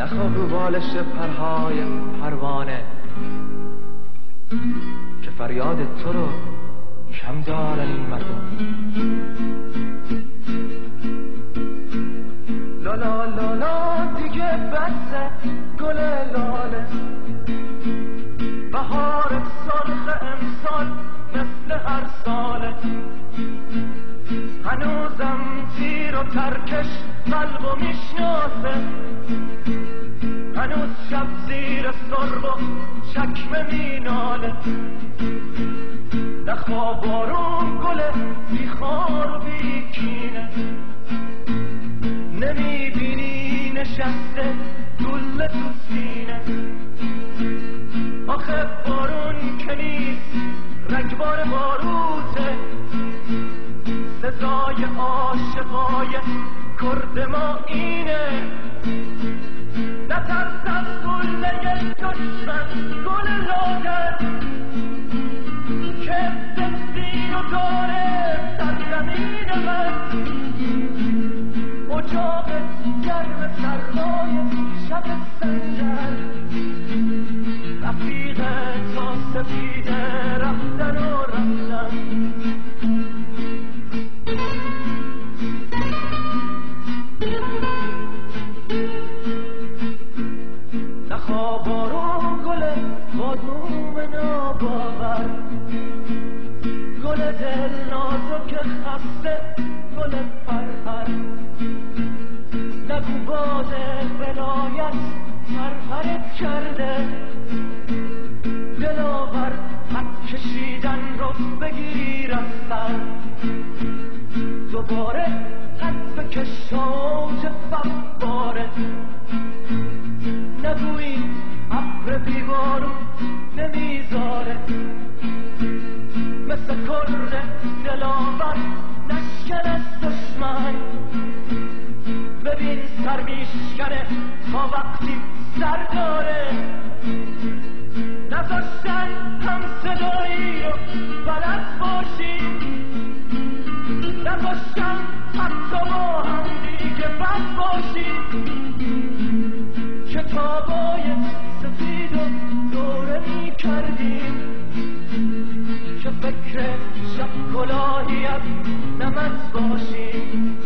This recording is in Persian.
نخواب رو بالش پرهای پروانه که فریاد تو رو کم دارن این مردم. لالا لالا دیگه بسه گل لاله، بهار سرخ امسال مثل هر ساله، هنوزم تیر و ترکش قلبو میشناسه، هنوز شب زیر سرب و چکمه میناله، نخواب بارون گله بی خار و بی کینه، نمیبینی نشسته گل تو سینه، آخه بارون که نیست رگبار باروته، صدای عاشقای کرد ما اینه، نترس از گله دشمن گل لاغر که دستین و داره سرزمین من، اجاق گرم سرمای شب سنگر، رفیق تا سفیده رفتن و رفتن. نخواب بارون گل بادوم ناباور، گل دل نازک خسته گل پرپر، نگو باد ولایت پرپرت کرده، دلاور حق کشیدن رو بگیر از سر، دوباره حد بکش اوج فواره، نگویی ابر بیبارون نمیذاره، مثل کرد دلاور نشکن از دشمن، ببین سر میشکنه تا وقتی سر داره، نذاشتن هم صدایی رو بلد باشی، نذاشتن حتی با هم دیگه بد باشی، کتابای سفید و دوره می کردیم که فکر شب کلاهی از نمز باشیم.